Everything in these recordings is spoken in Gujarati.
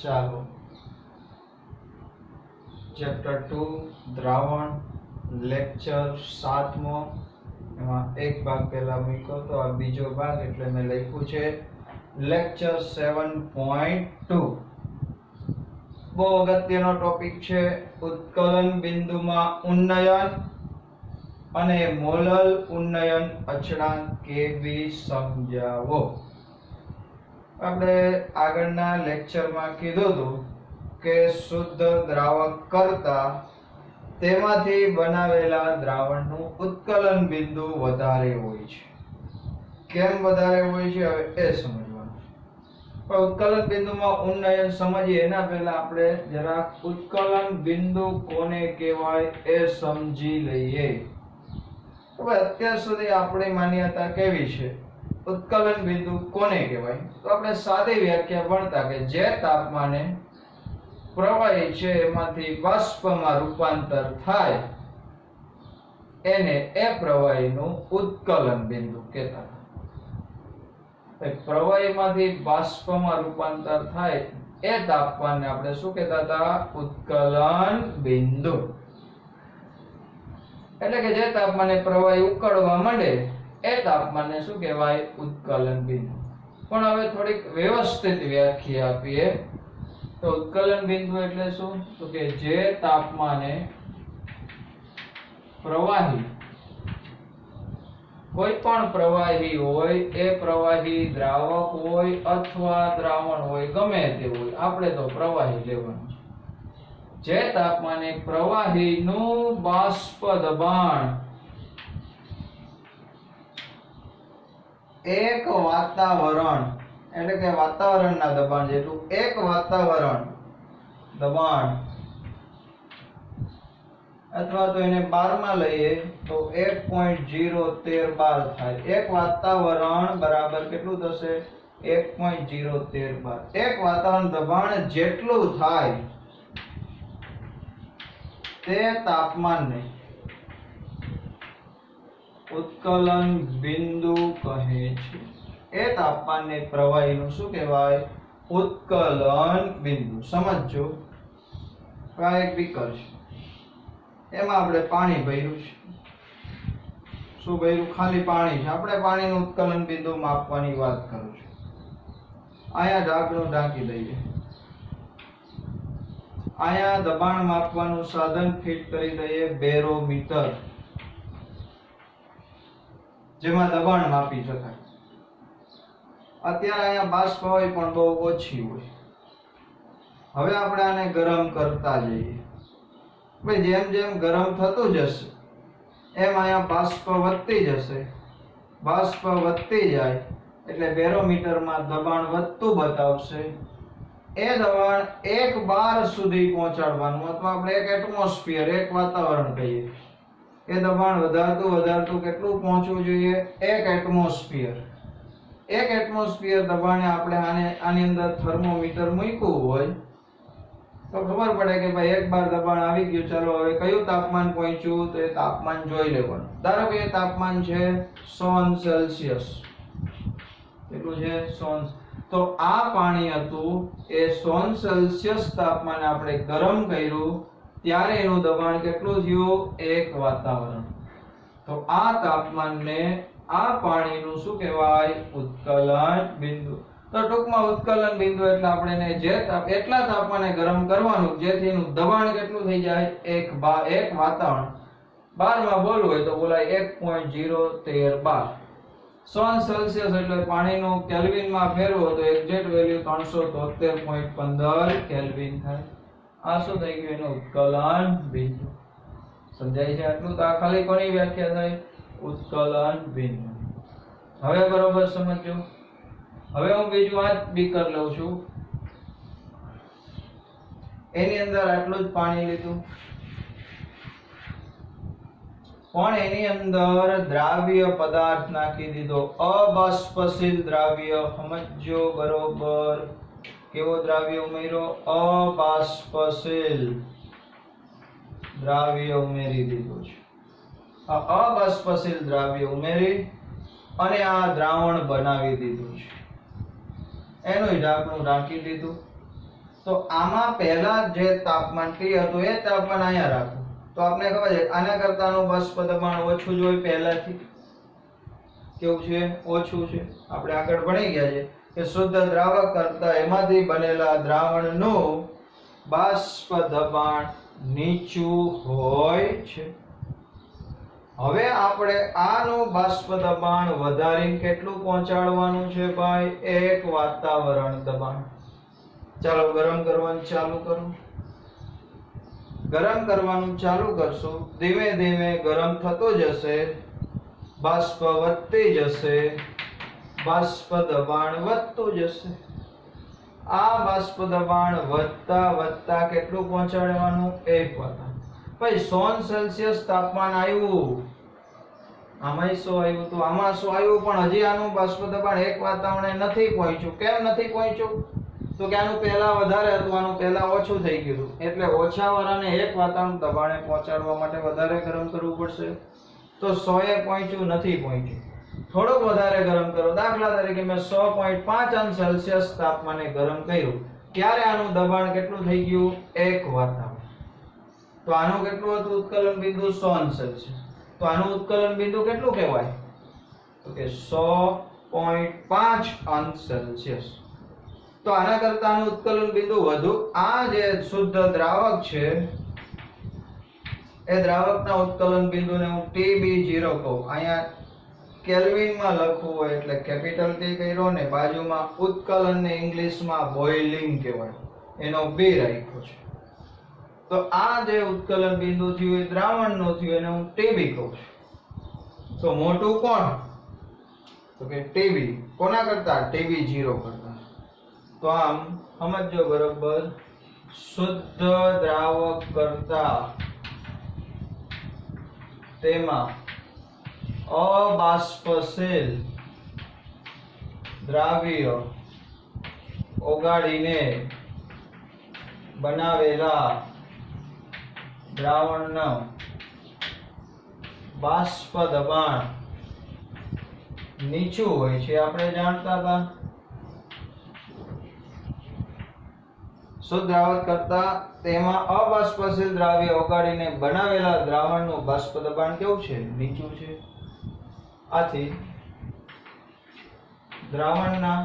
ચાલો ચેપ્ટર 2 દ્રાવણ લેક્ચર 7મો એમાં એક ભાગ પહેલા મૂક્યો તો આ બીજો ભાગ એટલે મેં લખ્યું છે લેક્ચર 7.2 બહુ અગત્યનો ટોપિક છે ઉત્કલન બિંદુમાં ઉન્નયન અને મોલલ ઉન્નયન અચળાંક કેવી સમજાવો। આપણે આગળના લેક્ચરમાં કીધું હતું કે શુદ્ધ દ્રાવક કરતા તેમાંથી બનાવેલા દ્રાવણનું ઉત્કલન બિંદુ વધારે હોય છે। કેમ વધારે હોય છે હવે એ સમજવાનું છે। પણ ઉત્કલન બિંદુમાં ઉન્નયન સમજીએ એના પહેલા આપણે જરા ઉત્કલન બિંદુ કોને કહેવાય એ સમજી લઈએ। હવે અત્યાર સુધી આપણી માન્યતા કેવી છે ઉત્કલન બિંદુ કોને કહેવાય તો આપણે સાદી વ્યાખ્યા ભણતા કે જે તાપમાને પ્રવાહી છે એમાંથી બાષ્પમાં રૂપાંતર થાય એને એ પ્રવાહીનું ઉત્કલન બિંદુ કહેતા। પ્રવાહીમાંથી બાષ્પમાં રૂપાંતર થાય એ તાપમાનને આપણે શું કહેતા હતા ઉત્કલન બિંદુ। એટલે કે જે તાપમાને પ્રવાહી ઉકળવા માંડે એ તાપમાનને શું કહેવાય ઉત્કલન બિંદુ। પણ હવે થોડીક વ્યવસ્થિત વ્યાખ્યા આપીએ તો ઉત્કલન બિંદુ એટલે શું તો કે જે તાપમાને પ્રવાહી કોઈ પણ પ્રવાહી હોય એ પ્રવાહી દ્રાવક હોય અથવા દ્રાવણ હોય ગમે તે હોય આપણે તો પ્રવાહી લેવાનું છે। જે તાપમાને પ્રવાહીનું બાષ્પ દબાણ એક વાતાવરણ એટલે કે વાતાવરણના દબાણ જેટલું એક વાતાવરણ દબાણ અથવા તો એને 12 માં લઈએ તો 1.013 bar થાય। એક વાતાવરણ બરાબર કેટલું થશે 1.013 bar। એક વાતાવરણ દબાણ જેટલું થાય તે તાપમાનને ઉત્કલન બિંદુ કહે છે। એ તાપમાનને પ્રવાહીનું શું કહેવાય ઉત્કલન બિંદુ। સમજો આ એક બીકર છે એમાં આપણે પાણી ભર્યું છે। શું ભર્યું ખાલી પાણી છે। આપણે પાણીનું ઉત્કલન બિંદુ માપવાની વાત કરું છું। અહીંયા ઢાંકણું ઢાંકી દઈએ। અહીંયા દબાણ માપવાનું સાધન ફિટ કરી દઈએ બેરોમીટર જેમાં દબાણ માપી શકાય। અત્યારે અહીંયા બાષ્પ હોય પણ બહુ ઓછી હોય। હવે આપણે આને ગરમ કરતા જઈએ ભાઈ જેમ જેમ ગરમ થતું જશે એમ અહીંયા બાષ્પ વધતી જશે। બાષ્પ વધતી જાય એટલે બેરોમીટરમાં દબાણ વધતું બતાવશે। એ દબાણ 1 bar સુધી પહોંચાડવાનું અથવા આપણે 1 એટમોસ્ફિયર 1 વાતાવરણ કહીએ। એ દબાણ વધારતું વધારતું કેટલું પહોંચવું જોઈએ 1 એટમોસ્ફિયર। 1 એટમોસ્ફિયર દબાણે આપણે આની અંદર થર્મોમીટર મૂક્યું હોય તો ખબર પડે કે ભાઈ 1 bar દબાણ આવી ગયું। ચાલો હવે કયું તાપમાન પહોંચ્યું તો એ તાપમાન જોઈ લેવાનું। ધારો કે એ તાપમાન છે 100 સેલ્સિયસ। કેટલું છે 100। તો આ પાણી હતું એ 100 સેલ્સિયસ તાપમાને આપણે ગરમ કર્યું ત્યારે એનું દબાણ કેટલું થયું 1 વાતાવરણ। તો આ તાપમાનને આ પાણીનું શું કહેવાય ઉત્કલન બિંદુ। તો ટૂંકમાં ઉત્કલન બિંદુ એટલે આપણે એને જે એટલા તાપમાને ગરમ કરવાનું જેથી એનું દબાણ કેટલું થઈ જાય 1 વાતાવરણ। બારમાં બોલવું હોય તો બોલાય 1.013 bar। 100 સેલ્સિયસ એટલે પાણીનું કેલ્વિનમાં ફેરવો તો એક્ઝેક્ટ વેલ્યુ 373.15 કેલ્વિન થાય। આ શું થઈ ગયું એનું ઉત્કલન બિંદુ। સમજાય છે આટલું? તો આ ખાલી કોની વ્યાખ્યા થઈ ઉત્કલન બિંદુ। હવે બરોબર સમજો। હવે હું બીજું આ બીકર લઉં છું એની અંદર આટલું જ પાણી લીધું પણ એની અંદર દ્રાવ્ય પદાર્થ નાખી દીધો અબાષ્પશીલ દ્રાવ્ય। સમજો બરોબર કેવો દ્રાવ્ય ઉમેર્યો અબાષ્પશીલ દ્રાવ્ય ઉમેરી દીધું છે। આ અબાષ્પશીલ દ્રાવ્ય ઉમેરી અને આ દ્રાવણ બનાવી દીધું છે। એનું ઢાંકણું ઢાંકી દીધું। તો આમાં પહેલા જે તાપમાન T હતું એ તાપમાન અહીંયા રાખો તો આપણે ખબર છે આના કરતાનું બાષ્પ દબાણ ઓછું જ હોય પહેલાથી. કેવું છે? ઓછું છે. આપણે આગળ ભણી ગયા છે કે શુદ્ધ દ્રાવક કરતા એમાંથી બનેલા દ્રાવણનું બાષ્પ દબાણ નીચું હોય છે. હવે આપણે આનું બાષ્પ દબાણ વધારીને કેટલું પહોંચાડવાનું છે ભાઈ? 1 વાતાવરણ દબાણ. ચાલો ગરમ કરવાનું ચાલુ કરો. ગરમ કરવાનું ચાલુ કરશો, ધીમે ધીમે ગરમ થતો જશે, બાષ્પ વધતી જશે, બાષ્પ દબાણ વધતું જશે. આ બાષ્પ દબાણ વધતા વધતા કેટલું પહોંચાડવાનું? 1 વાતાવરણ. ભાઈ 100 સેલ્સિયસ તાપમાન આવ્યું, આમાં શું આવ્યું? તો આમાં શું આવ્યું? પણ હજી આનું બાષ્પ દબાણ 1 વાતાવરણે નથી પહોંચ્યું. કેમ નથી પહોંચ્યું? તો કે આનું પહેલા વધારે હતું, આનું પહેલા ઓછું થઈ ગયું. એટલે ઓછા વાળાને 1 વાતાવરણ દબાણે પહોંચાડવા માટે વધારે ગરમ કરવું પડશે. તો 100 એ પહોંચ્યું નથી પહોંચ્યું. થોડુંક વધારે ગરમ કરો. દાખલા તરીકે મેં 100.5 અંશ સેલ્સિયસ તાપમાને ગરમ કર્યું. ત્યારે આનું દબાણ કેટલું થઈ ગયું? 1 વાતાવરણ. તો આનું કેટલું હતું ઉત્કલન બિંદુ? 100 અંશ સેલ્સિયસ. તો આનું ઉત્કલન બિંદુ કેટલું કહેવાય? તો કે 100.5 અંશ સેલ્સિયસ. તો આના કરતા આનું ઉત્કલન બિંદુ વધુ. આ જે શુદ્ધ દ્રાવક છે એ દ્રાવકના ઉત્કલન બિંદુને હું TB0 કહું. અહીંયા કેલ્વિનમાં લખવું હોય એટલે કેપિટલ T કર્યો ને બાજુમાં ઉત્કલનને ઇંગ્લિશમાં બોઇલિંગ કહેવાય, એનો B રાખ્યો છે. તો આ જે ઉત્કલન બિંદુ થયું એ દ્રાવણનું થયું, એને હું TB કહું છું. તો મોટું કોણ? તો કે TB. કોના કરતા? TB0 કરતા. તો આમ સમજો બરોબર, શુદ્ધ દ્રાવક કરતા તેમાં અબાષ્પશીલ દ્રાવ્ય ઓગાળીને બનાવેલા દ્રાવણનું બાષ્પ દબાણ નીચું હોય છે. આપણે જાણતા હતા શુદ્ધ દ્રાવક કરતા તેમાં અબાષ્પશીલ દ્રાવ્ય ઓગાળીને બનાવેલા દ્રાવણનું બાષ્પ દબાણ કેવું છે? નીચું છે. આથી દ્રાવણના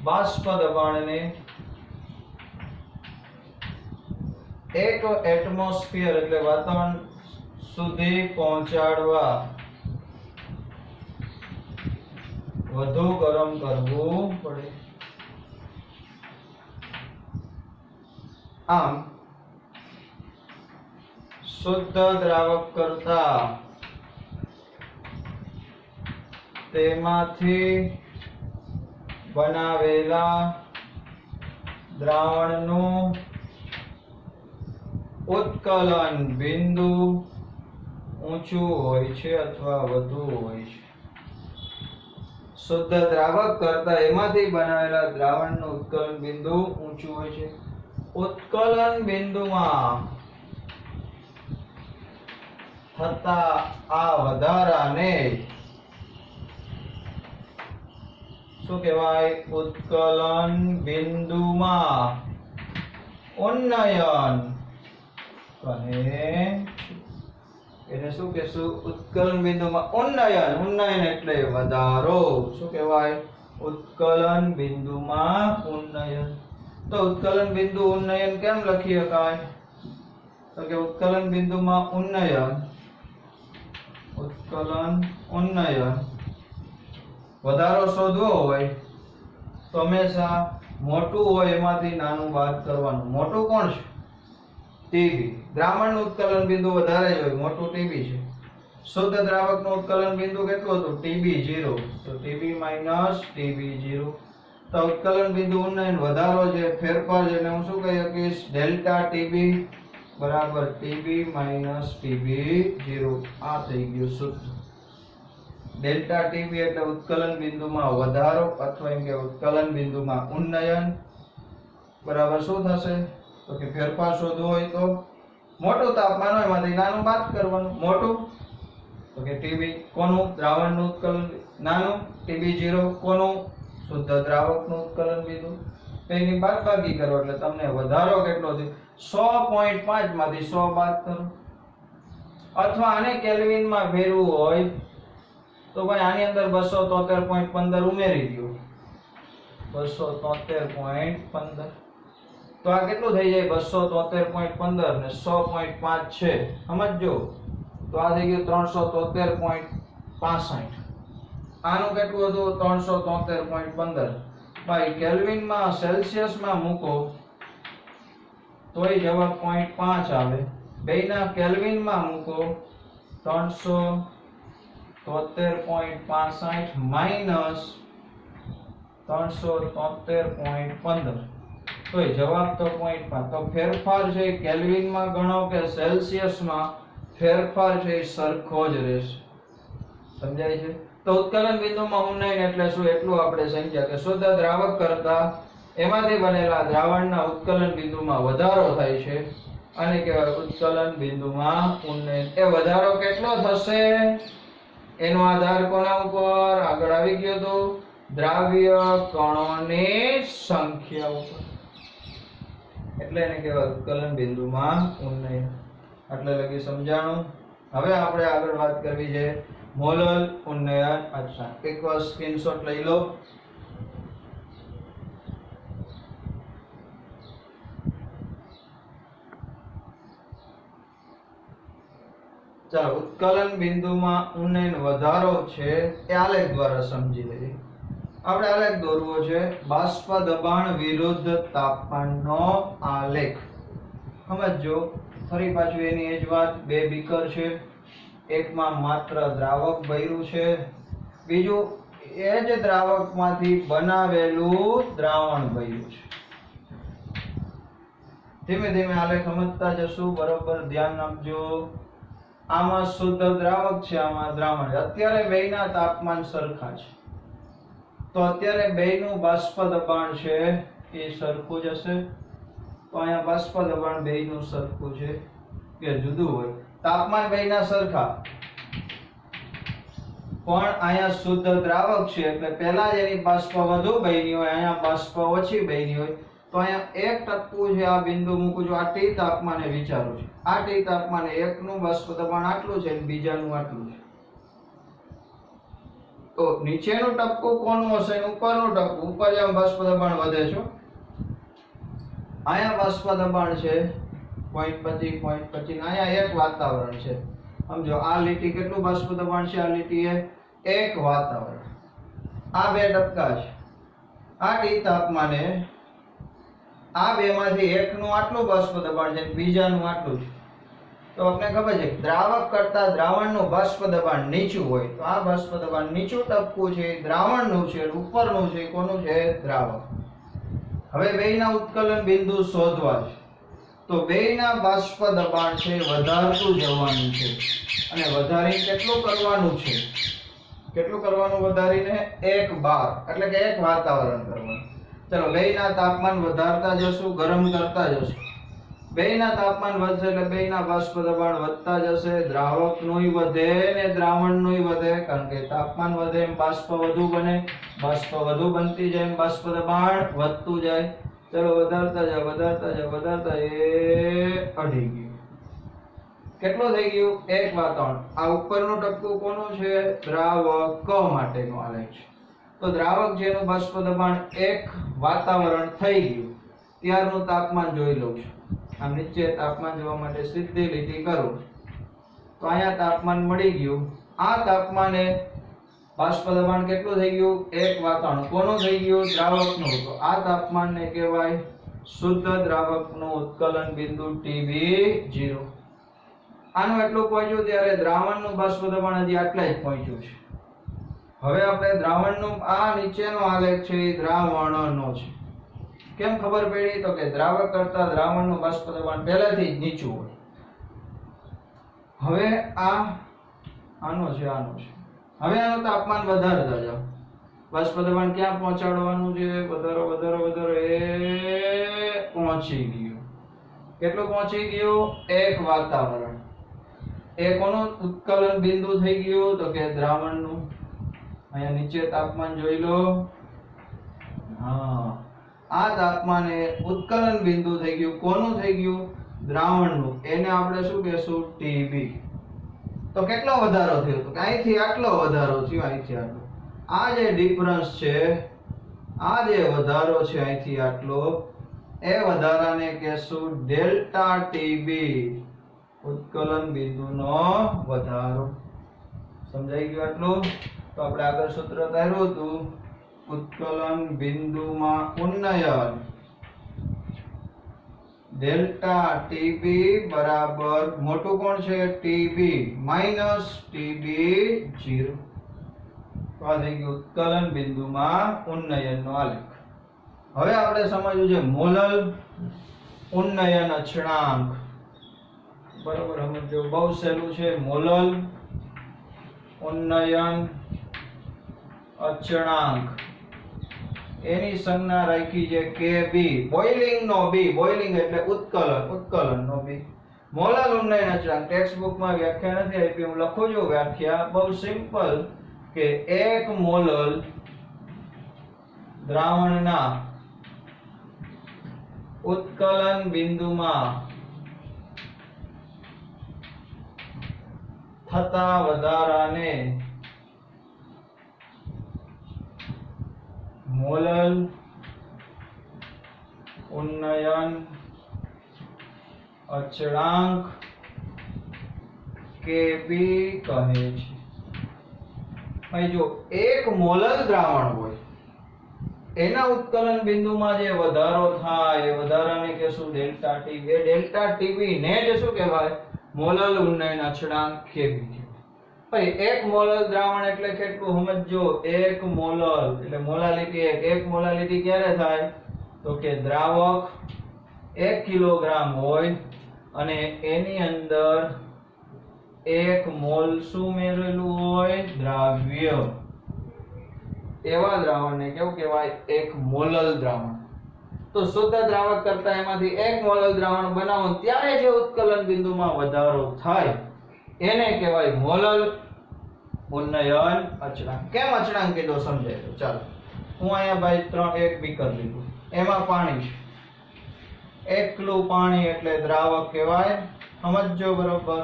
બાષ્પ દબાણને 1 એટમોસ્ફિયર એટલે વાતાવરણ સુધી પહોંચાડવા વધુ ગરમ કરવું પડે. આમ શુદ્ધ દ્રાવક કરતા તેમાંથી બનાવેલા દ્રાવણનું ઉત્કલન બિંદુ ઊંચું હોય છે અથવા વધુ હોય છે. શુદ્ધ દ્રાવક કરતા એમાંથી બનાવેલા દ્રાવણનું ઉત્કલન બિંદુ ઊંચું હોય છે. ઉત્કલન બિંદુમાં થતા આ વધારાને શું કહેવાય? ઉત્કલન બિંદુમાં ઉન્નયન કહે. એને શું કહેશું? ઉત્કલન બિંદુમાં ઉન્નયન. ઉન્નયન એટલે વધારો. શું કહેવાય? ઉત્કલન બિંદુમાં ઉન્નયન. તો ઉત્કલન બિંદુ ઉન્નયન કેમ લખી શકાય? તો કે ઉત્કલન બિંદુમાં ઉન્નયન, ઉત્કલન ઉન્નયન વધારો શોધવો હોય તો હંમેશા મોટું હોય એમાંથી નાનું બાદ કરવાનું. મોટું કોણ છે? TB. દ્રાવણનું ઉત્કલન બિંદુ વધારે જ હોય, મોટું TB છે. શુદ્ધ દ્રાવકનું ઉત્કલન બિંદુ કેટલું હતું? TB0. તો TB માઈનસ TB0. તો ઉત્કલન બિંદુ ઉન્નયન વધારો છે, ફેરફાર છે, એટલે હું શું કહી શકીશ? ડેલ્ટા TB બરાબર TB માઈનસ TB0. આ થઈ ગયું શુદ્ધ. ડેલ્ટા TB એટલે ઉત્કલન બિંદુમાં વધારો અથવા એમ કે ઉત્કલન બિંદુમાં ઉન્નયન બરાબર શું થશે? તો કે ફેરફાર શોધવો હોય તો મોટું તાપમાન હોય એમાંથી નાનું બાદ કરવાનું. મોટું તો કે TB. કોનું? દ્રાવણનું ઉત્કલન. નાનું TB0. કોનું? શુદ્ધ દ્રાવકનું ઉત્કલન બિંદુ. એની બાદબાકી કરો એટલે તમને વધારો કેટલો થયો 100.5 માંથી 100 બાદ કરો. અથવા આને કેલ્વિનમાં ફેરવું હોય તો ભાઈ આની અંદર 273.15 ઉમેરી દો. 273.15 તો આ કેટલું થઈ જાય? 273.15 ને 100.5 છે, સમજજો. તો આ થઈ ગયું 373.65. આનું કેટલું હતું? 373.15. ભાઈ કેલ્વિનમાં સેલ્સિયસમાં મૂકો તોય જવાબ 0.5 આવે. બેયના કેલ્વિનમાં મૂકો 373.65 માઈનસ 373.15 તોય જવાબ તો 0.5. તો ફેરફાર છે કેલ્વિનમાં ગણો કે સેલ્સિયસમાં, ફેરફાર છે એ સરખો જ રહેશે. સમજાય છે? તો ઉત્કલન બિંદુમાં ઉન્નયન એટલે શું? એટલું આપણે સમજ્યા કે શુદ્ધ દ્રાવક કરતા એમાંથી બનેલા દ્રાવણના ઉત્કલન બિંદુમાં વધારો થાય છે અને કહેવાય ઉત્કલન બિંદુમાં ઉન્નયન. એ વધારો કેટલો થશે એનો આધાર કોના ઉપર? આગળ આવી ગયો તો દ્રાવ્ય કણોની સંખ્યા ઉપર. એટલે એને કહેવાય ઉત્કલન બિંદુમાં ઉન્નયન. એટલે લગી સમજાણું. હવે આપણે આગળ વાત કરવી છે મોલલ ઉન્નયન. અચ્છા, એક વાર સ્ક્રીનશોટ લઈ લો. ચાલો, ઉત્કલન બિંદુમાં ઉન્નયન વધારો છે એ આલેખ દ્વારા સમજી લઈએ. આપણે આલેખ દોરવો છે બાષ્પ દબાણ વિરુદ્ધ તાપમાનનો આલેખ. સમજો ફરી પાછું એની એ જ વાત. બે બીકર છે, એકમાં માત્ર દ્રાવક ભર્યું છે, બીજું એ જ દ્રાવકમાંથી બનાવેલું દ્રાવણ ભર્યું છે. ધીમે ધીમે આલેખ સમજતા જશું. બરોબર ધ્યાન આપજો. આમાં શુદ્ધ દ્રાવક છે, આમાં દ્રાવણ છે. અત્યારે બેયના તાપમાન સરખા છે તો અત્યારે બેયનું બાષ્પ દબાણ છે એ સરખું જ હશે. તો અહીંયા બાષ્પ દબાણ બેયનું સરખું છે કે જુદું હોય? તાપમાન બેયના સરખા, પણ અહીંયા શુદ્ધ દ્રાવક છે એટલે પહેલા જ એની બાષ્પ વધુ બની હોય, અહીંયા બાષ્પ ઓછી બની હોય. તો અહીંયા એક ટપકું છે, આ બિંદુ મૂકું છું. આ ટી તાપમાને વિચારું છું, આ ટી તાપમાને એકનું બાષ્પ દબાણ આટલું છે અને બીજાનું આટલું છે. તો નીચેનું ટપકું કોનું હશે? ઉપરનું ટપકું. ઉપર જેમ બાષ્પ દબાણ વધે છે, અહીંયા બાષ્પ દબાણ છે 0.25 અહીંયા એક વાતાવરણ છે. સમજો આ લીટી કેટલું બાષ્પ દબાણ છે? આ લીટી એ એક વાતાવરણ. આ બે ટપકા છે. આ ટી તાપમાને આ બેમાંથી એકનું આટલું બાષ્પ દબાણ છે, બીજાનું આટલું છે. તો આપણે ખબર છે દ્રાવક કરતા દ્રાવણનું બાષ્પ દબાણ નીચું હોય તો આ બાષ્પ દબાણ નીચું ટપકું છે દ્રાવણનું છે, ઉપરનું છે કોનું છે? દ્રાવક. હવે બેયના ઉત્કલન બિંદુ શોધવા છે તો બેયના બાષ્પ દબાણ છે વધારતું જવાનું છે અને વધારી કેટલું કરવાનું છે? કેટલું કરવાનું વધારીને? 1 બાર, એટલે કે એક વાતાવરણ કરવાનું. ચલો બેયના તાપમાન વધારતા જશું, ગરમ કરતા જશું. બેયના તાપમાન વધશે એટલે બેયના બાષ્પ દબાણ વધતા જશે. દ્રાવકનુંય વધે ને દ્રાવણનુંય વધે, કારણ કે તાપમાન વધે એમ બાષ્પ વધુ બને, બાષ્પ વધુ બનતી જાય એમ બાષ્પ દબાણ વધતું જાય. ચલો વધારતા જાવ, વધારતા જાવ, વધારતા એ અઢી ગયું. કેટલું થઈ ગયું? એક વાતાવરણ. આ ઉપરનું ટપકું કોનું છે? દ્રાવક માટેનું આલેખ છે. તો દ્રાવક જેનું બાષ્પ દબાણ એક વાતાવરણ થઈ ગયું ત્યારનું તાપમાન જોઈ લઉં છું. આમ નીચે તાપમાન જોવા માટે સીધી લીટી કરું તો અહીંયા તાપમાન મળી ગયું. આ તાપમાને બાષ્પ દબાણ કેટલું થઈ ગયું? એક વાતાવરણ. કોનું થઈ ગયું? દ્રાવકનું. તો આ તાપમાનને કહેવાય શુદ્ધ દ્રાવકનું ઉત્કલન બિંદુ TB0. આનું એટલું પહોંચ્યું ત્યારે દ્રાવણનું બાષ્પ દબાણ હજી આટલા જ પહોંચ્યું છે. હવે આપણે દ્રાવણનું આ નીચેનો આલેખ છે એ દ્રાવણનો છે. કેમ ખબર પડી? તો કે દ્રાવક કરતા દ્રાવણનું બાષ્પ દબાણ પહેલાથી જ નીચું હોય. હવે આનો છે, આનો છે. હવે આનું તાપમાન વધારતા જાઓ. બાષ્પ દબાણ ક્યાં પહોંચાડવાનું છે? વધારો, વધારો, વધારો એ પહોંચી ગયું. કેટલું પહોંચી ગયું? એક વાતાવરણ. એ કોનું ઉત્કલન બિંદુ થઈ ગયું? તો કે દ્રાવણનું. અહીંયા નીચે તાપમાન જોઈ લો. હા, આ તાપમાને ઉત્કલન બિંદુ થઈ ગયું. કોનું થઈ ગયું? દ્રાવણનું. એને આપણે શું કહેશું? ટીબી. તો કેટલો વધારો થયો? તો અહીંથી આટલો વધારો થયો, અહીંથી આટલો. આ જે ડિફરન્સ છે, આ જે વધારો છે અહીંથી આટલો, એ વધારાને કહેશું ડેલ્ટા ટીબી, ઉત્કલન બિંદુનો વધારો. સમજાઈ ગયું આટલું? તો આપણે આગળ સૂત્ર ધાર્યું હતું, ઉત્કલન બિંદુમાં ઉન્નયન ડેલ્ટા ટીબી બરાબર મોટું કોણ છે? TB minus TB 0. તો આ થઈ ગયું ઉત્કલન બિંદુમાં ઉન્નયનનો આલેખ. હવે આપણે સમજવું છે મોલલ ઉન્નયન અચળાંક. બરોબર સમજો, બહુ સહેલું છે. મોલલ ઉન્નયન અચળાંક એની સંજ્ઞા રાખી છે Kb. બોઇલિંગ નો બી, બોઇલિંગ એટલે ઉત્કલન નો બી. મોલલ ઉન્નયન અચળાંક ટેક્સ્ટ બુક માં વ્યાખ્યા નથી આપી, હું લખું છું વ્યાખ્યા. બહુ સિમ્પલ કે 1 મોલલ દ્રાવણના ઉત્કલન બિંદુમાં થતા વધારાને મોલલ ઉન્નયન અચળાંક Kb કહે છે. અહીં જો 1 મોલલ દ્રાવણ હોય, એના ઉત્કલન બિંદુમાં જે વધારો થાય એ વધારાને કહેશું ડેલ્ટા ટીબી. એ ડેલ્ટા ટીબી ને જ શું કહેવાય? મોલલ ઉન્નયન અચળાંક Kb. ભાઈ 1 મોલલ દ્રાવણ એટલે કેટલું સમજો? 1 મોલલ એટલે મોલાલિટી 1 મોલાલિટી ક્યારે થાય? તો કે દ્રાવક 1 કિલોગ્રામ હોય અને એની અંદર 1 મોલ શું મેળવેલું હોય? દ્રાવ્ય. એવા દ્રાવણને કેવું કહેવાય? 1 મોલલ દ્રાવણ. તો શુદ્ધ દ્રાવક કરતા એમાંથી 1 મોલલ દ્રાવણ બનાવો ત્યારે જે ઉત્કલન બિંદુમાં વધારો થાય એને કહેવાય મોલલ ઉન્નયન અચળાંક. કેમ અચળાંક કીધો સમજાય તો ચાલો. હું અહીંયા ભાઈ એક બીકર લીધું, એમાં પાણી છે. એકલું પાણી એટલે દ્રાવક કહેવાય, સમજો બરોબર.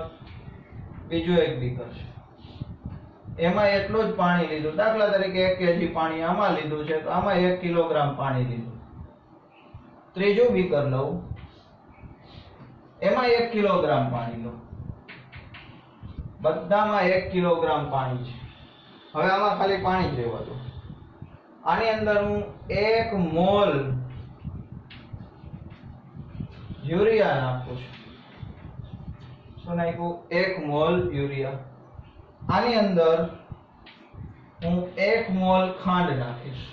બીજું એક બીકર છે, એમાં એટલું જ પાણી લીધું. દાખલા તરીકે 1 કેજી પાણી આમાં લીધું છે, તો આમાં 1 કિલોગ્રામ પાણી લીધું. ત્રીજું બીકર લઉં, એમાં 1 કિલોગ્રામ પાણી લઉં. બધામાં 1 કિલોગ્રામ પાણી છે. હવે આમાં ખાલી પાણી જ રહેવા દો. આની અંદર હું 1 મોલ યુરિયા નાખું છું. શું નાખ્યું? 1 મોલ યુરિયા. આની અંદર હું 1 મોલ ખાંડ નાખીશ.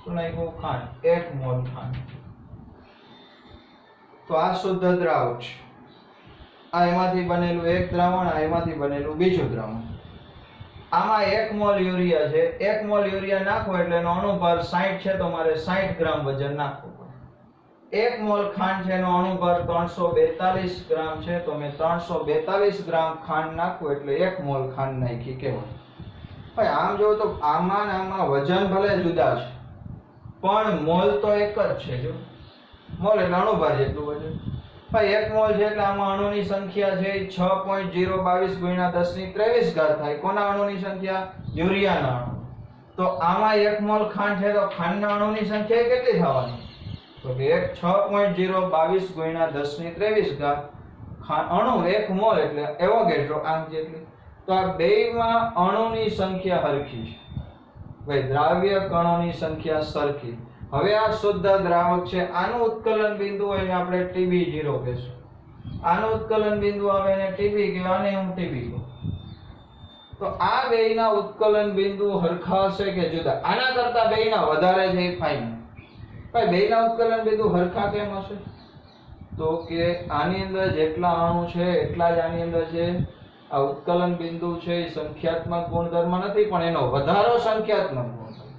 શું નાખ્યું? ખાંડ. 1 મોલ ખાંડ. તો આ શુદ્ધ દ્રાવક છે. આ એમાંથી બનેલું એક દ્રાવણ, આ એમાંથી બનેલું બીજું દ્રાવણ. આમાં 1 મોલ યુરિયા છે. 1 મોલ યુરિયા નાખો એટલે એનો અણુભાર 60 છે, તો મારે 60 ગ્રામ વજન નાખવું પડે. 1 મોલ ખાંડ છે, એનો અણુભાર 342 ગ્રામ છે, તો મેં 342 ગ્રામ ખાંડ નાખવું એટલે 1 મોલ ખાંડ નાખી કહેવાય. ભાઈ આમ જો તો આમાં ને આમાં વજન ભલે જુદા છે પણ મોલ તો એક જ છે. જો મોલ એટલે અણુભાર જેટલું વજન. ભાઈ 1 મોલ છે એટલે આમાં અણુની સંખ્યા છે 6.022 ગુણ્યા 1023 થાય. કોના અણુની સંખ્યા? યુરિયાના અણુ. તો આમાં 1 મોલ ખાંડ છે, તો ખાંડના અણુની સંખ્યા કેટલી થવાની? તો કે 6.022 ગુણ્યા 1023 અણુ 1 મોલ એટલે એવોગેડ્રો આંક જેટલી. તો આ બેયમાં અણુની સંખ્યા સરખી છે. ભાઈ દ્રાવ્ય કણોની સંખ્યા સરખી. હવે આ શુદ્ધ દ્રાવક છે. આનું ઉત્કલન બિંદુ હોય એને આપણે Tb0 કહેશું. આનું ઉત્કલન બિંદુ આવે એને Tb કહેવાય, આને હું Tb કહું. તો આ બેયના ઉત્કલન બિંદુ સરખા હશે કે જુદા? આના કરતા બેયના વધારે છે એ ફાઇનલ. ભાઈ બેયના ઉત્કલન બિંદુ સરખા કેમ હશે? તો કે આની અંદર જેટલા અણુ છે એટલા જ આની અંદર છે. આ ઉત્કલન બિંદુ છે એ સંખ્યાત્મક ગુણધર્મ નથી, પણ એનો વધારો સંખ્યાત્મક ગુણધર્મ.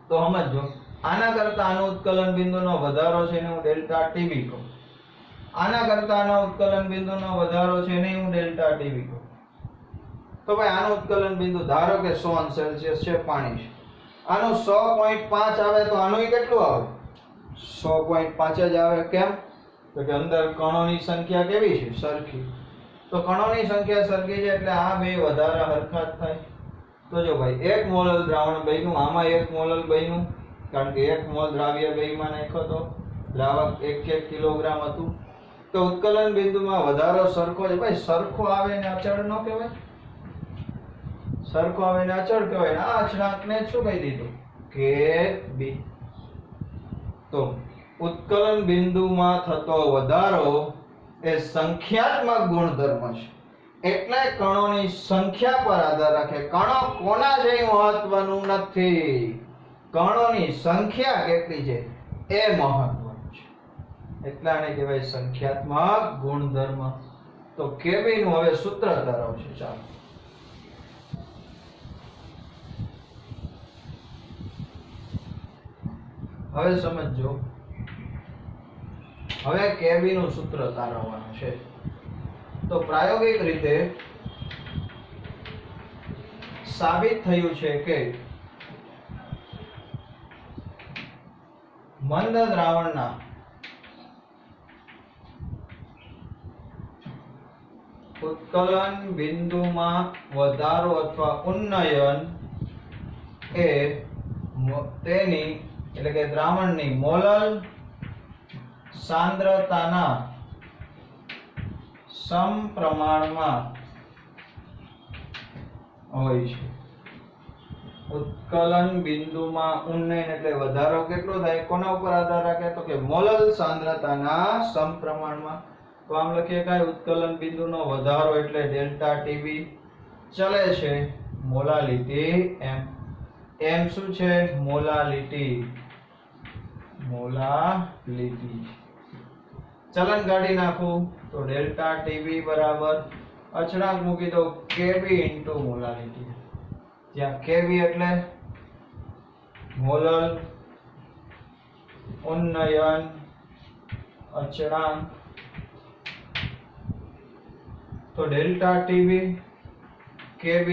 તો સમજો, આના કરતા આનો ઉત્કલન બિંદુનો વધારો છે એને હું ડેલ્ટા ટીબી કહું. આના કરતા આનો ઉત્કલન બિંદુનો વધારો છે એને હું ડેલ્ટા ટીબી કહું. તો ભાઈ આનો ઉત્કલન બિંદુ ધારો કે 100 સેલ્સિયસ છે, પાણી છે. આનું 100.5 આવે તો આનું કેટલું આવે? 100.5 જ આવે. કેમ? તો કે અંદર કણોની સંખ્યા કેવી છે? સરખી. તો કણોની સંખ્યા સરખી છે એટલે આ બે વધારા હરખા જ થાય. તો જો ભાઈ 1 મોલ દ્રાવણ બન્યું, આમાં 1 મોલ બન્યું, કારણ કે 1 મોલ દ્રાવ્ય બેમાં નાખ્યો તો દ્રાવક 1 કિલોગ્રામ હતું. તો ઉત્કલન બિંદુમાં વધારો સરખો છે. ભાઈ સરખો આવે ને અચળ ન કહેવાય? સરખો આવે ને અચળ કહેવાય. આ અચળાંકને શું કહી દીધું? Kb. તો ઉત્કલન બિંદુમાં થતો વધારો એ સંખ્યાત્મક ગુણધર્મ છે. એટલે કણોની સંખ્યા પર આધાર રાખે. કણો કોના છે એ મહત્વનું નથી, કણોની સંખ્યા કેટલી છે એ મહત્વનું છે. એટલે આને કહેવાય સંખ્યાત્મક ગુણધર્મ. તો Kb નું હવે સૂત્ર ધરાવશે. ચાલો હવે સમજો. હવે Kb નું સૂત્ર તારવવાનું છે. તો પ્રાયોગિક રીતે સાબિત થયું છે કે મંદ દ્રાવણના ઉત્કલન બિંદુમાં વધારો અથવા ઉન્નયન એ તેની એટલે કે દ્રાવણની મોલલ સાંદ્રતાના સમપ્રમાણમાં હોય છે. ઉત્કલન બિંદુમાં ઉન્નયન એટલે વધારો કેટલો થાય? કોના ઉપર આધાર રાખે? તો કે મોલલ સાંદ્રતાના સમપ્રમાણમાં. તો આમ લખીએ કે ઉત્કલન બિંદુનો વધારો એટલે ડેલ્ટા ટીબી ચલે છે મોલાલિટી m. m શું છે? મોલાલિટી. મોલાલિટી ચલન કાઢી નાખું તો ડેલ્ટા ટીબી બરાબર અચળાંક મૂકી દો Kb ઇન્ટુ મોલાલિટી. જ્યાં Kb એટલે મોલલ ઉન્નયન અચળાંક, તો ડેલ્ટા ટીબી Kb.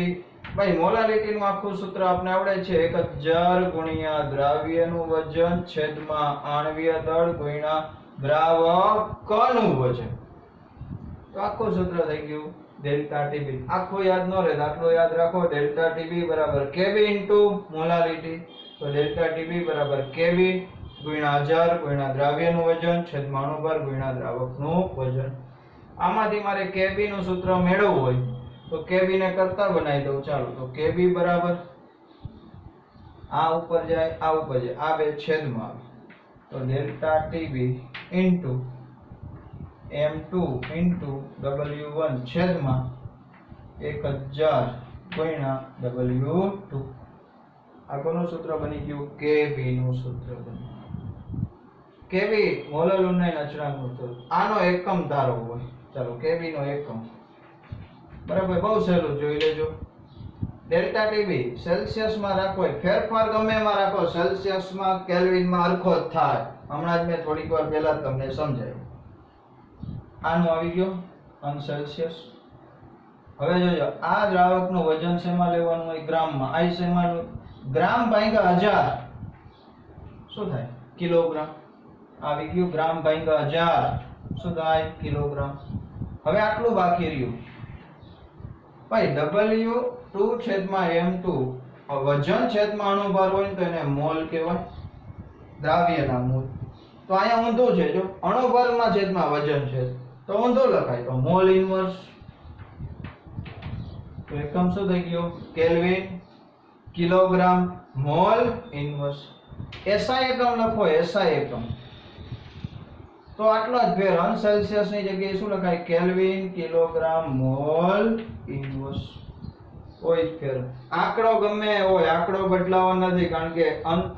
ભાઈ મોલાલિટી નું આખું સૂત્ર આપણે આવડે છે 1000 ગુણ્યા દ્રાવ્યનું વજન છેદમાં આણ્વીય દળ ગુણ્યા દ્રાવકનું વજન. તો આખું સૂત્ર થઈ ગયું ડેલ્ટા ટીબી. આખું યાદ ન રહે, દાખલો યાદ રાખો. ડેલ્ટા ટીબી બરાબર Kb ઇન્ટુ મોલાલિટી. તો ડેલ્ટા ટીબી બરાબર Kb ગુણ્યા 1000 ગુણ્યા દ્રાવ્યનું વજન છેદમાં અણુભાર ગુણ્યા દ્રાવકનું વજન. આમાંથી મારે Kb નું સૂત્ર મેળવવું હોય તો Kb ને કરતા બનાવી દઉં. ચાલો તો Kb બરાબર આ ઉપર જાય, આ ઉપર જાય, આ બે છેદમાં આવે. તો delta TB into m2 into w1 છેદમાં 1000 ગુણ્યા w2. આ કોનું સૂત્ર બની ગયું? Kb નું સૂત્ર બન્યું. Kb મોલલ ઉન્નયન અચળાંકનું સૂત્ર. આનો એકમ ધારો હોય. ચાલો Kb નો એકમ બરાબર બહુ સહેલું જોઈ લેજો. ડેલ્ટા ટીબી સેલ્સિયસ માં રાખો, ફેરફાર ગમે એમાં રાખો, સેલ્સિયસ માં કેલ્વિન માં હરખો જ થાય. હમણાં જ મેં થોડીક વાર પહેલા તમને સમજાવ્યું. આનું આવી ગયો અન સેલ્સિયસ. હવે જોજો આ દ્રાવકનું વજન શેમાં લેવાનું હોય? ગ્રામમાં. આ શેમાં? ગ્રામ ભાગ્યા 1000 શું થાય? કિલોગ્રામ. આવી ગયું ગ્રામ ભાગ્યા 1000 શું થાય? કિલોગ્રામ. હવે આટલું બાકી રહ્યું ભાઈ W2 છેદમાં M2. વજન છેદમાં અણુભાર હોય તો એને મોલ કહેવાય, દ્રાવ્યના મોલ. તો અહીંયા ઊંધું છે. જો અણુભારમાં છેદમાં વજન છે તો ઊંધું લખાય, તો મોલ ઇન્વર્સ. તો એકમ શું થઈ ગયો? Kelvin, kilogram, mall inverse. SI એકમ લખો, SI એકમ. તો આટલો જ ફેર. અન સેલ્સિયસ ની જગ્યાએ શું લખાય? Kelvin, kilogram, mall inverse. કોઈ જ ફેર. આંકડો ગમે હોય, આંકડો બદલાવો નથી, કારણ કે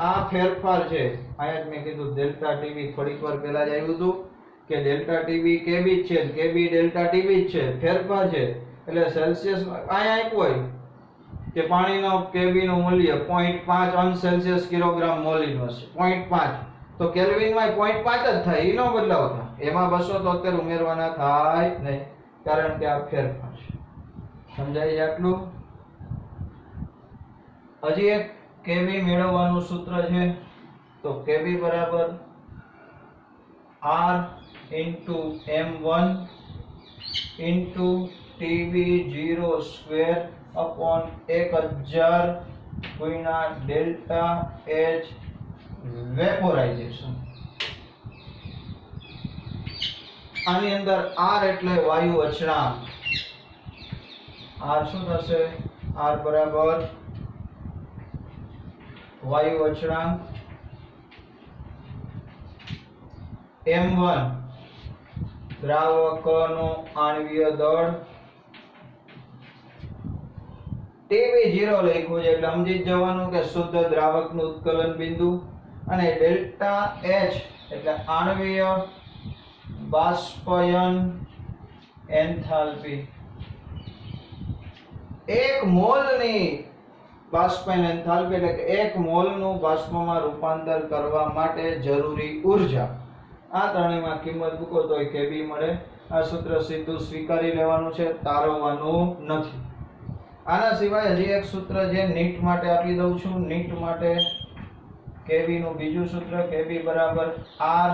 આ ફેરફાર છે. અહીંયા જ મેં કીધું ડેલ્ટા ટીબી થોડીક વાર પહેલા જ આવ્યું હતું કે ડેલ્ટા ટીબી Kb જ છે, Kb ડેલ્ટા ટીબી જ છે. ફેરફાર છે એટલે સેલ્સિયસ અહીંયા આપ્યું હોય કે પાણીનો Kb નું મૂલ્ય 0.5 અન સેલ્સિયસ કિલોગ્રામ મોલ ઇન્વર્સ 0.5. તો કેલ્વિન માં 0.5 જ થાય, ઈ નો બદલાવ થાય. એમાં 273 ઉમેરવાના થાય નહીં, કારણ કે આ ફેરફાર છે. સમજાય છે આટલું? હજી એક કેબી મેળવવાનું સૂત્ર છે તો કેબી બરાબર R into M1 into TB0 square upon 1000 ગુણ્યા ડેલ્ટા H વેપોરાઇઝેશન. આની અંદર R એટલે વાયુ અચળાંક. R શું થશે? R બરાબર વાયુ અચળાંક M1 દ્રાવકનો આણ્વીય દળ TB0 લખ્યું છે એટલે સમજી જ જવાનું કે શુદ્ધ દ્રાવકનું ઉત્કલન બિંદુ અને ડેલ્ટા H એટલે આણ્વીય બાષ્પયન એન્થાલ્પી. 1 મોલની બાષ્પયન એન્થાલ્પી એટલે કે 1 મોલનું બાષ્પમાં રૂપાંતર કરવા માટે જરૂરી ઊર્જા. આ ત્રણેયમાં કિંમત મૂકો તો કેબી મળે. આ સૂત્ર સીધું સ્વીકારી લેવાનું છે, તારવવાનું નથી. આના સિવાય હજી એક સૂત્ર છે નીટ માટે આપી દઉં છું. નીટ માટે કેબી નું બીજું સૂત્ર કેબી બરાબર R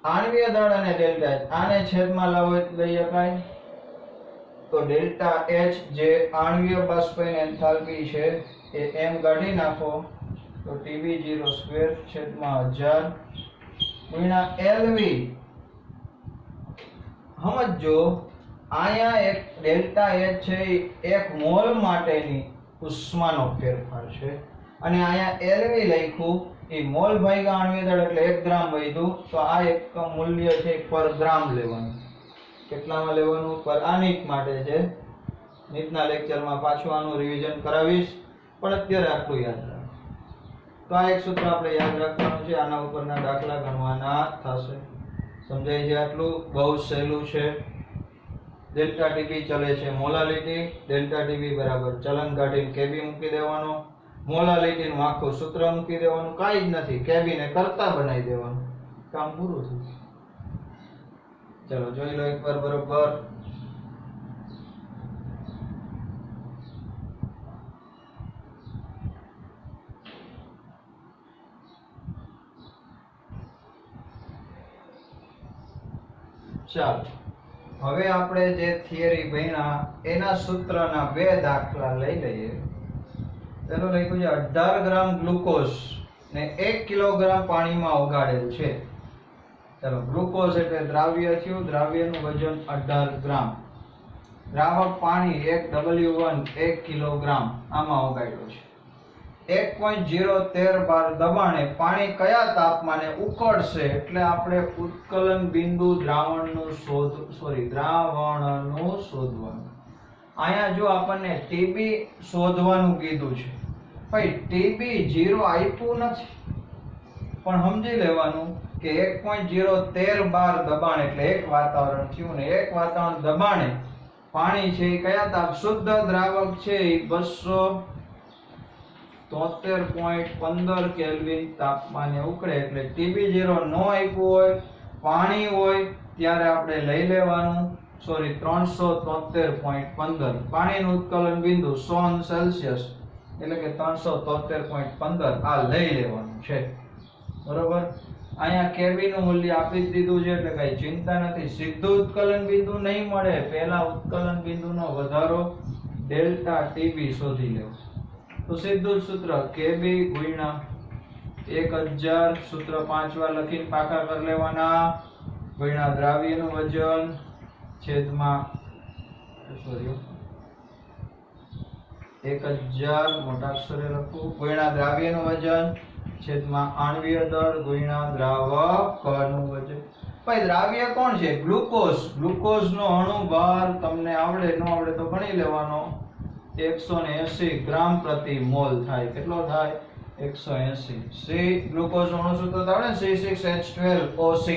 આણ્વીય દળ અને ડેલ્ટા H આને છેદમાં લાવો એટલે લઈ શકાય તો ડેલ્ટા H જે આણ્વીય બાષ્પયન એન્થાલ્પી છે એ m કાઢી નાખો તો TB0 સ્ક્વેર છેદમાં 1000 ગુણ્યા LV. સમજો અહીંયા એક ડેલ્ટા H છે એ 1 મોલ માટેની ઉષ્માનો ફેરફાર છે અને અહીંયા LV લખ્યું એ મોલ ભાગ્યા આણ્વીય દળ એટલે 1 ગ્રામ વધ્યું તો આ એક મૂલ્ય છે પર ગ્રામ લેવાનું. કેટલામાં લેવાનું? પર. આ નીટ માટે છે. નીટના લેક્ચરમાં પાછું આનું રિવિઝન કરાવીશ પણ અત્યારે આટલું યાદ રાખો. તો આ એક સૂત્ર આપણે યાદ રાખવાનું છે. આના ઉપરના દાખલા ગણવાના થશે. સમજાય છે આટલું? બહુ સહેલું છે. ડેલ્ટા ટીબી ચલે છે મોલાલિટી. ડેલ્ટા ટીબી બરાબર ચલન કાઢીને કેબી મૂકી દેવાનો. મોલાલિટી નું આખું સૂત્ર મૂકી દેવાનું. કાઈ જ નથી, કેબી ને કરતા બનાવી દેવાનું. કામ પૂરું થયું. ચલો જોઈ લો એકવાર બરોબર. ચાલો હવે આપણે જે થિયરી ભણ્યા એના સૂત્રના બે દાખલા લઈ લઈએ. ચલો લખ્યું છે 18 ગ્રામ ગ્લુકોઝ ને 1 કિલોગ્રામ પાણીમાં ઓગાળેલ છે. ચલો ગ્લુકોઝ એટલે દ્રાવ્ય થયું. દ્રાવ્યનું વજન 18 ગ્રામ. દ્રાવક પાણી 1 W1 1 કિલોગ્રામ આમાં ઓગાળ્યો છે. 1.013 બાર દબાણે પાણી કયા તાપમાને ઉકળશે એટલે આપણે ઉત્કલન બિંદુ દ્રાવણનું શોધવાનું. અહીંયા જો આપણને TB શોધવાનું કીધું છે ભાઈ, TB0 આપ્યું નથી પણ સમજી લેવાનું કે 1.013 બાર દબાણ એટલે એક વાતાવરણ થયું ને એક વાતાવરણ દબાણે પાણી છે કયા તાપ શુદ્ધ દ્રાવક છે એ 273.15 કેલ્વિન તાપમાને ઉકળે એટલે TB0 નો આપ્યું હોય, પાણી હોય ત્યારે આપણે લઈ લેવાનું 373.15 પાણીનું ઉત્કલન બિંદુ 100 સેલ્સિયસ એટલે કે 373.15 આ લઈ લેવાનું છે. બરોબર. અહીંયા કેબી નું મૂલ્ય આપી જ દીધું છે એટલે કઈ ચિંતા નથી. સીધું ઉત્કલન બિંદુ નહીં મળે, પહેલા ઉત્કલન બિંદુનો વધારો ડેલ્ટા ટીબી શોધી લેવું. તો સીધું જ સૂત્ર કેબી ગુણ્યા 1000 સૂત્ર 5 વાર લખીને પાકા કરી લેવાના ગુણ્યા દ્રાવ્યનું વજન છેદમાં 1000 મોટા અક્ષરે લખું ગુણ્યા દ્રાવ્યનું વજન છેદમાં આણ્વીય દળ ગુણ્યા દ્રાવકનું વજન. ભાઈ દ્રાવ્ય કોણ છે? ગ્લુકોઝ. ગ્લુકોઝ નો અણુભાર તમને આવડે ન આવડે તો ગણી લેવાનો. 180 ગ્રામ પ્રતિ મોલ થાય. કેટલો થાય? 180. સી ગ્લુકોઝ નું અણુ સૂત્ર આવડે ને C6H12O6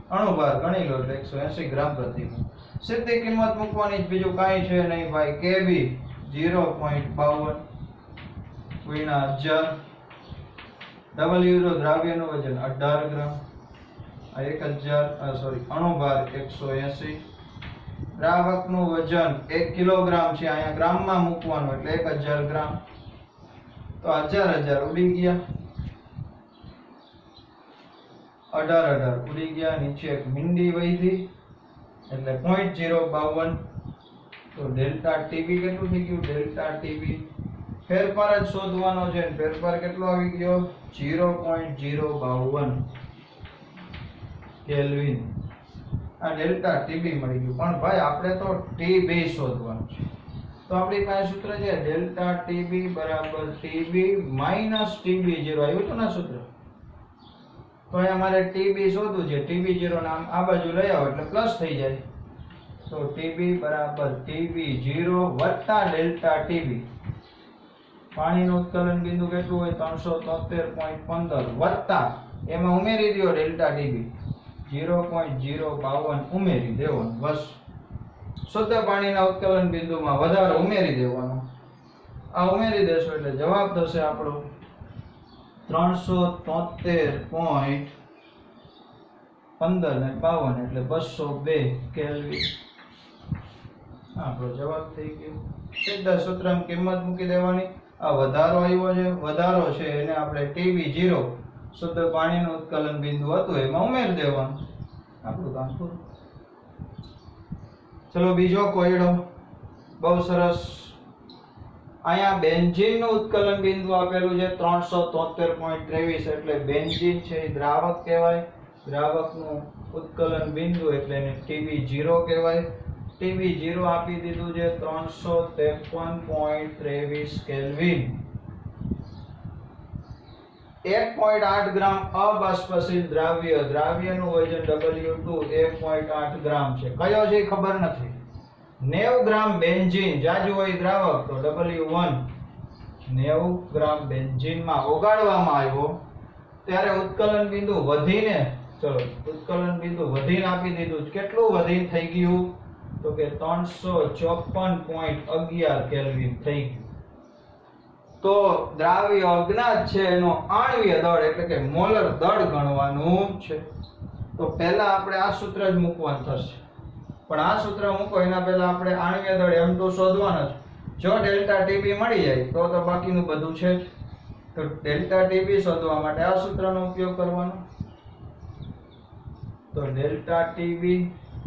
અણુભાર ગણી લો એટલે 180 ગ્રામ પ્રતિ મોલ. સીધી કિંમત મૂકવાની જ, બીજું કાંઈ છે નહીં ભાઈ. કેબી 0.52 ગુણ્યા 1000 W દ્રાવ્યનું વજન 18 ગ્રામ. આ 1000 અણુભાર 180 દ્રાવકનું વજન 1 કિલોગ્રામ છે, અહીંયા ગ્રામમાં મૂકવાનું એટલે 1000 ગ્રામ. તો 1000 ઉડી ગયા, 18 ઉડી ગયા, નીચે એક મીંડી વધી એટલે 0.052. તો ડેલ્ટા ટીબી કેટલું થઈ ગયું? ડેલ્ટા ટીબી ફેરફાર જ શોધવાનો છે, ફેરફાર કેટલો આવી ગયો? 0.052 કેલ્વિન. આ ડેલ્ટા ટીબી મળી ગયું. પણ ભાઈ આપણે તો ટીબી શોધવાનું છે, તો આપણી પાસે સૂત્ર છે ડેલ્ટા ટીબી બરાબર ટીબી માઈનસ ટીબી0. આવ્યું તો ના સૂત્ર? તો અહીંયા મારે ટીબી શોધવું છે, ટીબી0 નામ આ બાજુ લઈ આવો એટલે પ્લસ થઈ જાય. તો ટીબી બરાબર ટીબી0 વત્તા ડેલ્ટા ટીબી. પાણીનું ઉત્કલન બિંદુ કેટલું હોય? 373.15 વત્તા એમાં ઉમેરી દો ડેલ્ટા ટીબી 0.052 ઉમેરી દેવાનું. બસ શુદ્ધ પાણીના ઉત્કલન બિંદુમાં વધારો ઉમેરી દેવાનો. આ ઉમેરી દેશો એટલે જવાબ થશે આપણો 373.15 ને 52 એટલે 202 કેલ્વિન. આપણો જવાબ થઈ ગયો. સીધા સૂત્રમાં કિંમત મૂકી દેવાની. આ વધારો આવ્યો છે, વધારો છે એને આપણે ટીબી0 શુદ્ધ પાણીનું ઉત્કલન બિંદુ હતું એમાં ઉમેરી દેવાનું. આપણું કામ પૂરું. ચલો બીજો કોયડો બહુ સરસ. અહીંયા બેન્ઝીનનું ઉત્કલન બિંદુ આપેલું છે 373.23 એટલે બેન્ઝીન છે એ દ્રાવક કહેવાય. દ્રાવકનું ઉત્કલન બિંદુ એટલે એને ટીબી0 કહેવાય. ટીબી0 આપી દીધું છે 353.23 કેલ્વિન. 1.8 ગ્રામ અબાષ્પશીલ દ્રાવ્ય, દ્રાવ્યનું વજન W2 1.8 ગ્રામ છે. કયો છે ખબર નથી. 90 ગ્રામ બેન્ઝીન જાજુ હોય દ્રાવક તો W1 90 ગ્રામ બેન્ઝીનમાં ઓગાળવામાં આવ્યો ત્યારે ઉત્કલન બિંદુ વધીને, ચલો ઉત્કલન બિંદુ વધીને આપી દીધું. કેટલું વધીને થઈ ગયું? તો કે 354.11 કેલ્વિન થઈ ગયું. તો દ્રાવ્ય અજ્ઞાત છે એનો આણ્વીય દળ એટલે કે મોલર દળ ગણવાનું છે. તો પહેલા આપણે આ સૂત્ર જ મૂકવાનું થશે. પણ આ સૂત્ર મૂકો એના પહેલા આપણે આણ્વીય દળ M2 શોધવાનો છે. જો ડેલ્ટા ટીબી મળી જાય તો બાકીનું બધું છે જ. તો ડેલ્ટા ટીબી શોધવા માટે આ સૂત્રનો ઉપયોગ કરવાનો. તો ડેલ્ટા ટીબી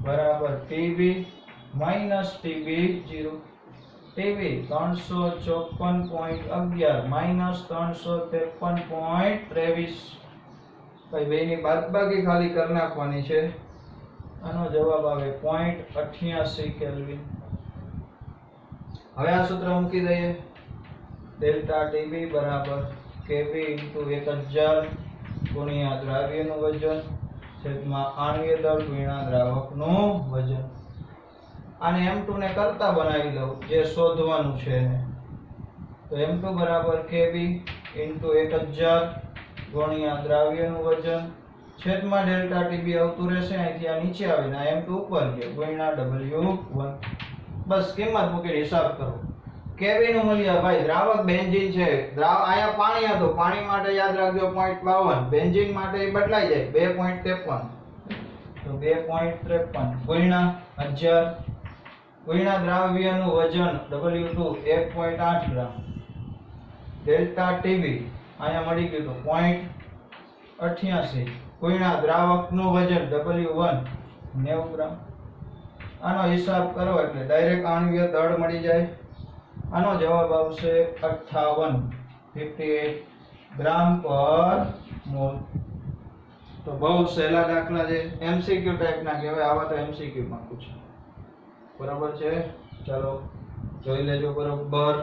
બરાબર ટીબી માઈનસ ટીબી0. T B 354.11 minus 353.23. ભાઈ બેની બાદબાકી ખાલી કરી નાખવાની છે. આનો જવાબ આવે 0.88 કેલ્વિન. હવે આ સૂત્ર મૂકી દઈએ. ડેલ્ટા ટીબી બરાબર કેબી ઇન્ટુ 1000 ગુણ્યા દ્રાવ્યનું વજન છેદમાં આણ્વીય દળ ગુણ્યા દ્રાવકનું વજન. આને M2 ને કરતા બનાવી લઉં જે શોધવાનું છે એને. તો M2 બરાબર Kb ઇન્ટુ 1000 ગુણ્યા દ્રાવ્યનું વજન છેદમાં ડેલ્ટા ટીબી આવતું રહેશે. અહીંથી આ નીચે આવીને આ M2 ઉપર ગયો ગુણ્યા W1. બસ કિંમત મૂકીને હિસાબ કરો. Kb નું મૂલ્ય ભાઈ દ્રાવક બેન્ઝીન છે. અહીંયા પાણી હતું, પાણી માટે યાદ રાખજો 0.52, બેન્ઝીન માટે એ બદલાઈ જાય 2.53. તો 2.53 ગુણ્યા 1000 ગુણ્યા દ્રાવ્યનું વજન W2 1.8 ગ્રામ. ડેલ્ટા ટીબી અહીંયા મળી ગયું તો 0.88 ગુણ્યા દ્રાવકનું વજન W1 90 ગ્રામ. આનો હિસાબ કરો એટલે ડાયરેક્ટ આણ્વીય દળ મળી જાય. આનો જવાબ આવશે 58 ગ્રામ પર મોલ. તો બહુ સહેલા દાખલા છે, MCQ ટાઈપના કહેવાય. આવા તો MCQ માં પૂછે. બરાબર છે. ચાલો જોઈ લેજો બરોબર.